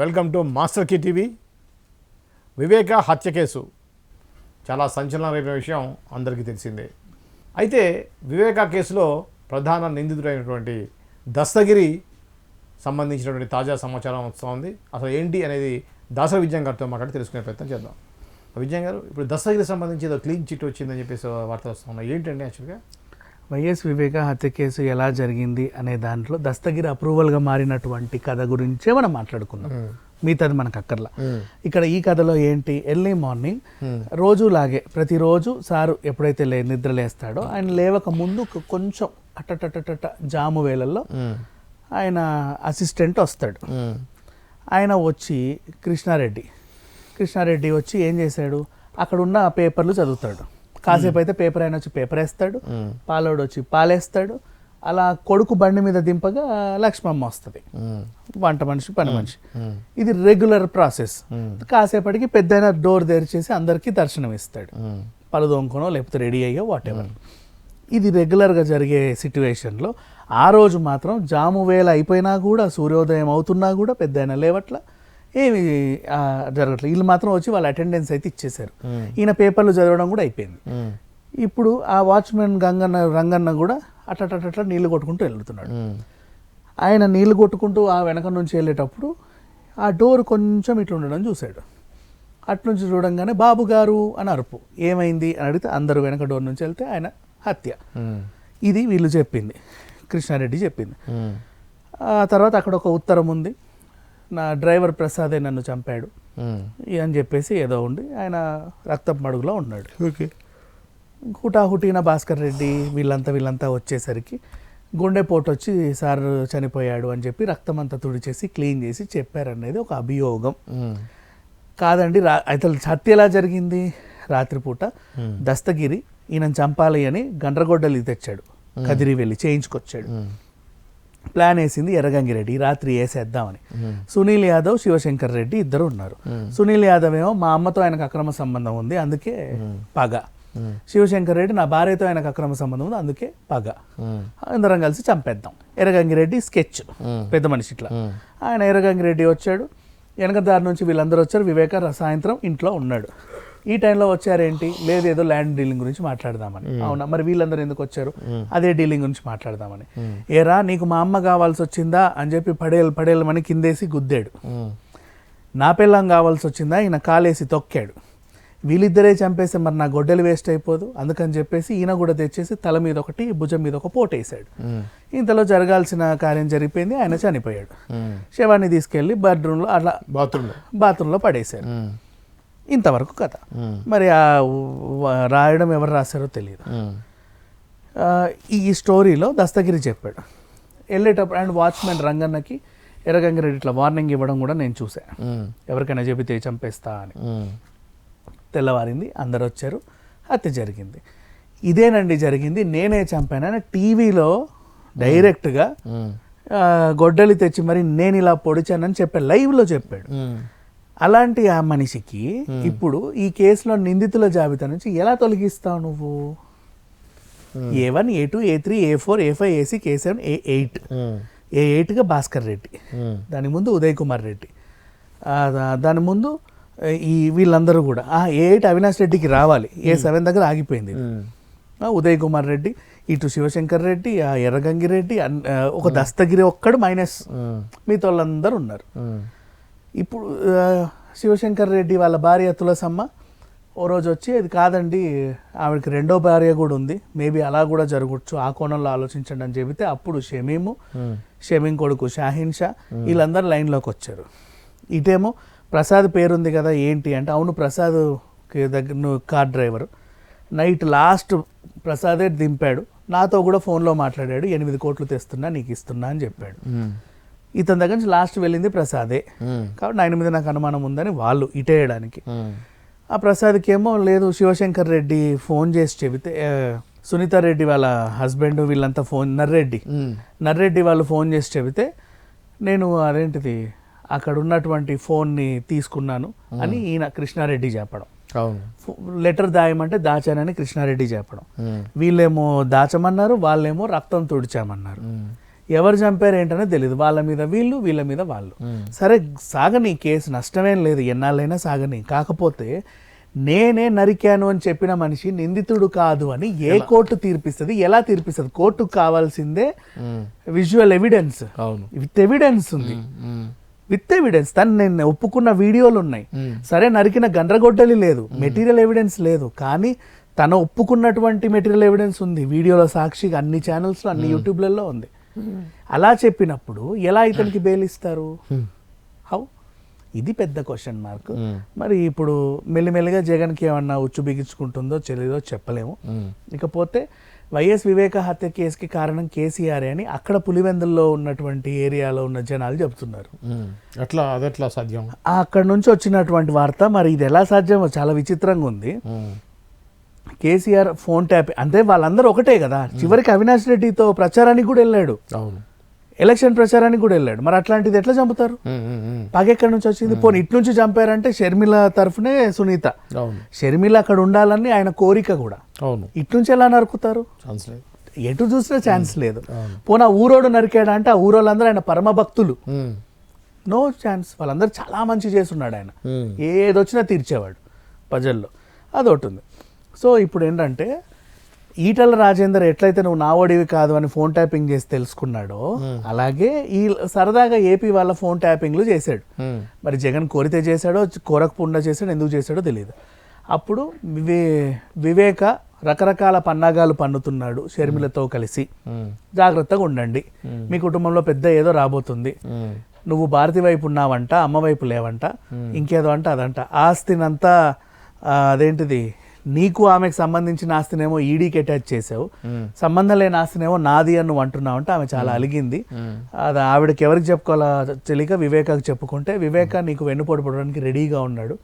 Welcome to Master Key TV. Viveka హత్య కేసు చాలా సంచలనమైన విషయం అందరికీ తెలిసిందే. అయితే వివేక కేసులో ప్రధాన నిందితుడైనటువంటి దస్తగిరి సంబంధించినటువంటి తాజా సమాచారం వస్తుంది. అసలు ఏంటి అనేది దాసరి విజయం గారితో మాట్లాడి తెలుసుకునే ప్రయత్నం చేద్దాం. విజయం గారు, ఇప్పుడు దస్తగిరి సంబంధించి ఏదో క్లీన్ చిట్ వచ్చిందని చెప్పేసి వార్త వస్తున్నాయి. ఏంటండి యాక్చువల్గా వైఎస్ వివేక హత్య కేసు ఎలా జరిగింది అనే దాంట్లో దస్తగిరి అప్రూవల్గా మారినటువంటి కథ గురించే మనం మాట్లాడుకుందాం. మిగతాది మనకు అక్కర్లా. ఇక్కడ ఈ కథలో ఏంటి, ఎర్లీ మార్నింగ్ రోజులాగే ప్రతిరోజు సారు ఎప్పుడైతే నిద్ర లేస్తాడో ఆయన లేవక ముందు కొంచెం అట్టటట జాము వేళల్లో ఆయన అసిస్టెంట్ వస్తాడు. ఆయన వచ్చి కృష్ణారెడ్డి వచ్చి ఏం చేశాడు, అక్కడ ఉన్న పేపర్లు చదువుతాడు. కాసేపు అయితే పేపర్ ఆయన వచ్చి పేపర్ వేస్తాడు, పాలోడు వచ్చి పాలేస్తాడు. అలా కొడుకు బండి మీద దింపగా లక్ష్మమ్మ వస్తుంది, వంట మనిషి పని మనిషి. ఇది రెగ్యులర్ ప్రాసెస్. కాసేపటికి పెద్దయిన డోర్ తెరిచేసి అందరికీ దర్శనం ఇస్తాడు, పలు దొంగనో లేకపోతే రెడీ అయ్యో వాట్ ఎవర్. ఇది రెగ్యులర్గా జరిగే సిట్యువేషన్లో ఆ రోజు మాత్రం జాము వేళ అయిపోయినా కూడా సూర్యోదయం అవుతున్నా కూడా పెద్దయిన లేవట్ల ఏమి జరగట్లేదు. వీళ్ళు మాత్రం వచ్చి వాళ్ళ అటెండెన్స్ అయితే ఇచ్చేశారు. ఈయన పేపర్లు చదవడం కూడా అయిపోయింది. ఇప్పుడు ఆ వాచ్మెన్ రంగన్న కూడా అట్లా నీళ్లు కొట్టుకుంటూ వెళ్తున్నాడు. ఆయన నీళ్లు కొట్టుకుంటూ ఆ వెనక నుంచి వెళ్ళేటప్పుడు ఆ డోర్ కొంచెం ఇట్లా ఉండడం చూశాడు. అట్నుంచి చూడంగానే బాబు గారు అని అరుపు. ఏమైంది అని అడిగితే అందరూ వెనక డోర్ నుంచి వెళ్తే ఆయన హత్య. ఇది వీళ్ళు చెప్పింది, కృష్ణారెడ్డి చెప్పింది. ఆ తర్వాత అక్కడ ఒక ఉత్తరం ఉంది, నా డ్రైవర్ ప్రసాదే నన్ను చంపాడు అని చెప్పేసి ఏదో ఉండి ఆయన రక్తపు మడుగులో ఉన్నాడు. ఓకే. హుటాహుటీన భాస్కర్ రెడ్డి వీళ్ళంతా వచ్చేసరికి గుండెపోటు వచ్చి సార్ చనిపోయాడు అని చెప్పి రక్తం అంతా తుడిచేసి క్లీన్ చేసి చెప్పారనేది ఒక అభియోగం. కాదండి, అయితే హత్య ఎలా జరిగింది, రాత్రిపూట దస్తగిరి ఈయనను చంపాలి అని గండ్రగొడ్డలి తెచ్చాడు, కదిరి వెళ్ళి చేయించుకొచ్చాడు. ప్లాన్ వేసింది ఎర్రగంగిరెడ్డి, రాత్రి వేసేద్దామని. సునీల్ యాదవ్, శివశంకర్ రెడ్డి ఇద్దరు ఉన్నారు. సునీల్ యాదవ్ ఏమో మా అమ్మతో ఆయనకు అక్రమ సంబంధం ఉంది అందుకే పగ. శివశంకర్ రెడ్డి నా భార్యతో ఆయనకు అక్రమ సంబంధం ఉంది అందుకే పగ. అందరం కలిసి చంపేద్దాం. ఎర్రగంగిరెడ్డి స్కెచ్, పెద్ద మనిషి ఇట్లా. ఆయన ఎర్రగంగిరెడ్డి వచ్చాడు, వెనక దారి నుంచి వీళ్ళందరూ వచ్చారు. వివేక సాయంత్రం ఇంట్లో ఉన్నాడు. ఈ టైంలో వచ్చారేంటి, లేదు ఏదో ల్యాండ్ డీలింగ్ గురించి మాట్లాడదామని. అవునా, మరి వీళ్ళందరూ ఎందుకు వచ్చారు, అదే డీలింగ్ గురించి మాట్లాడదామని. ఏరా నీకు మా అమ్మ కావాల్సి వచ్చిందా అని చెప్పి పడేళ్ళమని కిందేసి గుద్దాడు. నా పిల్లం కావాల్సి వచ్చిందా ఈయన కాలేసి తొక్కాడు. వీళ్ళిద్దరే చంపేస్తే మరి నా గొడ్డలు వేస్ట్ అయిపోదు, అందుకని చెప్పేసి ఈయన కూడా తెచ్చేసి తల మీద ఒకటి భుజం మీద ఒక పోటేశాడు. ఇంతలో జరగాల్సిన కార్యం జరిగిపోయింది, ఆయన చనిపోయాడు. శవాన్ని తీసుకెళ్లి బెడ్రూమ్లో అట్లా బాత్రూంలో పడేశారు. ఇంతవరకు కథ. మరి ఆ రాయడం ఎవరు రాశారో తెలియదు. ఈ స్టోరీలో దస్తగిరి చెప్పాడు వెళ్ళేటప్పుడు. అండ్ వాచ్మెన్ రంగన్నకి ఎర్రగంగిరెడ్డి ఇట్లా వార్నింగ్ ఇవ్వడం కూడా నేను చూశాను, ఎవరికైనా చెబితే చంపేస్తా అని. తెల్లవారింది, అందరు వచ్చారు, హత్య జరిగింది. ఇదేనండి జరిగింది, నేనే చంపానని టీవీలో డైరెక్ట్గా గొడ్డలి తెచ్చి మరి నేను ఇలా పొడిచానని చెప్పాడు, లైవ్లో చెప్పాడు. అలాంటి ఆ మనిషికి ఇప్పుడు ఈ కేసులో నిందితుల జాబితా నుంచి ఎలా తొలగిస్తావు నువ్వు? A1, A2, A3, A4, A5, A6, A7, A8. A8గా Bhaskar Reddy, దాని ముందు ఉదయ్ కుమార్ రెడ్డి, దాని ముందు ఈ వీళ్ళందరూ కూడా. A8 అవినాష్ రెడ్డికి రావాలి, A7 దగ్గర ఆగిపోయింది. ఉదయ్ కుమార్ రెడ్డి, ఇటు శివశంకర్ రెడ్డి, ఎర్రగంగిరెడ్డి, ఒక దస్తగిరి ఒక్కడు మైనస్, మిగతా వాళ్ళందరూ ఉన్నారు. ఇప్పుడు శివశంకర్ రెడ్డి వాళ్ళ భార్య తులసమ్మ ఓ రోజు వచ్చి అది కాదండి ఆవిడకి రెండో భార్య కూడా ఉంది, మేబీ అలా కూడా జరగవచ్చు, ఆ కోణంలో ఆలోచించండి అని చెబితే అప్పుడు షమీం కొడుకు షాహీన్ షా వీళ్ళందరూ లైన్లోకి వచ్చారు. ఇటేమో ప్రసాద్ పేరుంది కదా ఏంటి అంటే, అవును ప్రసాద్ దగ్గర నువ్వు కార్ డ్రైవరు, నైట్ లాస్ట్ ప్రసాదే దింపాడు, నాతో కూడా ఫోన్లో మాట్లాడాడు, 8 కోట్లు తెస్తున్నా నీకు ఇస్తున్నా అని చెప్పాడు. ఇతని దగ్గర నుంచి లాస్ట్ వెళ్ళింది ప్రసాదే, కాబట్టి ఆయన మీద నాకు అనుమానం ఉందని వాళ్ళు ఇటేయడానికి. ఆ ప్రసాద్కి ఏమో లేదు, శివశంకర్ రెడ్డి ఫోన్ చేసి చెబితే, సునీత రెడ్డి వాళ్ళ హస్బెండ్ వీళ్ళంతా నర్రెడ్డి వాళ్ళు ఫోన్ చేసి చెబితే నేను అదేంటిది అక్కడ ఉన్నటువంటి ఫోన్ని తీసుకున్నాను అని ఈయన కృష్ణారెడ్డి చెప్పడం. లెటర్ దాయమంటే దాచానని కృష్ణారెడ్డి చెప్పడం. వీళ్ళేమో దాచమన్నారు, వాళ్ళేమో రక్తం తుడిచామన్నారు. ఎవరు చంపారు ఏంటనే తెలియదు, వాళ్ళ మీద వీళ్ళు, వీళ్ళ మీద వాళ్ళు. సరే సాగని కేసు, నష్టమేం లేదు, ఎన్నాళ్ళైనా సాగని. కాకపోతే నేనే నరికాను అని చెప్పిన మనిషి నిందితుడు కాదు అని ఏ కోర్టు తీర్పిస్తుంది? ఎలా తీర్పిస్తుంది? కోర్టుకు కావాల్సిందే విజువల్ ఎవిడెన్స్. విత్ ఎవిడెన్స్ ఉంది, విత్ ఎవిడెన్స్. తను నేను ఒప్పుకున్న వీడియోలు ఉన్నాయి. సరే నరికిన గండ్రగొడ్డలి లేదు, మెటీరియల్ ఎవిడెన్స్ లేదు, కానీ తను ఒప్పుకున్నటువంటి మెటీరియల్ ఎవిడెన్స్ ఉంది. వీడియోలో సాక్షిగా అన్ని ఛానల్స్లో, అన్ని యూట్యూబ్లలో ఉంది. అలా చెప్పినప్పుడు ఎలా ఇతనికి బెయిల్ ఇస్తారు? హౌ? ఇది పెద్ద క్వశ్చన్ మార్క్. మరి ఇప్పుడు మెల్లిమెల్లిగా జగన్కి ఏమన్నా ఉచ్చు బిగించుకుంటుందో తెలియదో చెప్పలేము. ఇకపోతే వైఎస్ వివేక హత్య కేసుకి కారణం కేసీఆర్ అని అక్కడ పులివెందుల్లో ఉన్నటువంటి ఏరియాలో ఉన్న జనాలు చెప్తున్నారు. అదెట్లా సాధ్యం? అక్కడ నుంచి వచ్చినటువంటి వార్త. మరి ఇది ఎలా సాధ్యమో చాలా విచిత్రంగా ఉంది. కేసీఆర్ ఫోన్ ట్యాప్ అంటే వాళ్ళందరూ ఒకటే కదా. చివరికి అవినాష్ రెడ్డితో ప్రచారానికి కూడా వెళ్ళాడు, ఎలక్షన్ ప్రచారానికి కూడా వెళ్ళాడు. మరి అట్లాంటిది ఎట్లా చంపుతారు? పగెక్కడి నుంచి వచ్చింది? పోనీ ఇటు నుంచి చంపారంటే షర్మిల తరఫునే సునీత, షర్మిల అక్కడ ఉండాలని ఆయన కోరిక కూడా. ఇటు నుంచి ఎలా నరుకుతారు? ఎటు చూసినా ఛాన్స్ లేదు. పోనా ఊరోడు నరికాడా అంటే ఆ ఊరోళ్ళందరూ ఆయన పరమ భక్తులు, నో ఛాన్స్. వాళ్ళందరూ చాలా మంచి చేస్తున్నాడు ఆయన, ఏదొచ్చినా తీర్చేవాడు ప్రజల్లో, అదొకటి ఉంది. సో ఇప్పుడు ఏంటంటే ఈటల రాజేందర్ ఎట్లయితే నువ్వు నావోడివి కాదు అని ఫోన్ ట్యాపింగ్ చేసి తెలుసుకున్నాడో, అలాగే ఈ సరదాగా ఏపీ వాళ్ళ ఫోన్ ట్యాపింగ్లు చేశాడు. మరి జగన్ కోరితే చేశాడో కోరకుండా చేశాడో ఎందుకు చేశాడో తెలియదు. అప్పుడు వివేక రకరకాల పన్నాగాలు పన్నుతున్నాడు షర్మిలతో కలిసి, జాగ్రత్తగా ఉండండి, మీ కుటుంబంలో పెద్ద ఏదో రాబోతుంది, నువ్వు భారతి వైపు ఉన్నావంట, అమ్మ వైపు లేవంట, ఇంకేదో అంట అదంట, ఆస్తినంతా అదేంటిది నీకు ఆమెకు సంబంధించిన ఆస్తినేమో ఈడీకి అటాచ్ చేసావు, సంబంధం లేని ఆస్తినేమో నాది అని నువ్వు అంటున్నావు అంటే ఆమె చాలా అలిగింది. అది ఆవిడకి ఎవరికి చెప్పుకోవాలా తెలియక వివేకాకి చెప్పుకుంటే, వివేక నీకు వెన్నుపోటు పడడానికి రెడీగా ఉన్నాడు,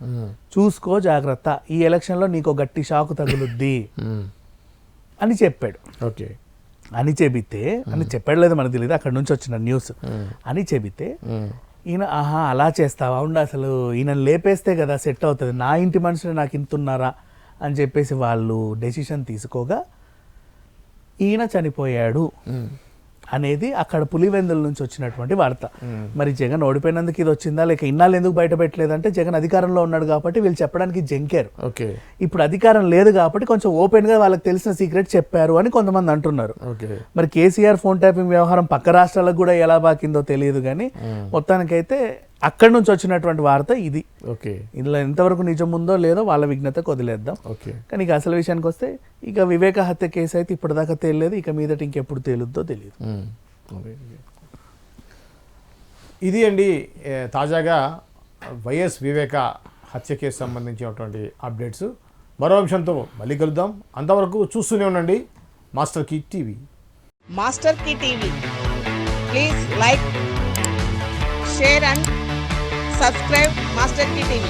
చూసుకో జాగ్రత్త, ఈ ఎలక్షన్లో నీకు గట్టి షాకు తగులుద్ది అని చెప్పాడు. అని చెబితే, అని చెప్పాడు లేదు మనకు తెలియదు, అక్కడ నుంచి వచ్చిన న్యూస్. అని చెబితే ఈయన అలా చేస్తావా, ఉండి అసలు ఈయన లేపేస్తే కదా సెట్ అవుతుంది, నా ఇంటి మనుషులు నాకు ఇంతున్నారా అని చెప్పేసి వాళ్ళు డెసిషన్ తీసుకోగా ఈయన చనిపోయాడు అనేది అక్కడ పులివెందుల నుంచి వచ్చినటువంటి వార్త. మరి జగన్ ఓడిపోయినందుకు ఇది వచ్చిందా, లేక ఇన్నాళ్ళు ఎందుకు బయట పెట్టలేదంటే జగన్ అధికారంలో ఉన్నాడు కాబట్టి వీళ్ళు చెప్పడానికి జంకారు. ఇప్పుడు అధికారం లేదు కాబట్టి కొంచెం ఓపెన్ గా వాళ్ళకి తెలిసిన సీక్రెట్ చెప్పారు అని కొంతమంది అంటున్నారు. మరి కేసీఆర్ ఫోన్ ట్యాపింగ్ వ్యవహారం పక్క రాష్ట్రాలకు కూడా ఎలా బాకిందో తెలియదు, కానీ మొత్తానికైతే అక్కడి నుంచి వచ్చినటువంటి వార్త ఇది. ఇందులో ఎంతవరకు నిజం ఉందో లేదో వాళ్ళ విజ్ఞతకు వదిలేద్దాం. కానీ ఇక అసలు విషయానికి వస్తే, ఇక వివేక హత్య కేసు అయితే ఇప్పటిదాకా తేలలేదు, ఇక మీదట ఇంకెప్పుడు తేలుద్దో తెలియదు. ఇది అండి తాజాగా వైఎస్ వివేక హత్య కేసు సంబంధించినటువంటి అప్డేట్స్. మరో అంశంతో మళ్ళీ కలుద్దాం. అంతవరకు చూస్తూనే ఉండండి Master Key TV. Master Key TV, please like, share and subscribe Master Key TV.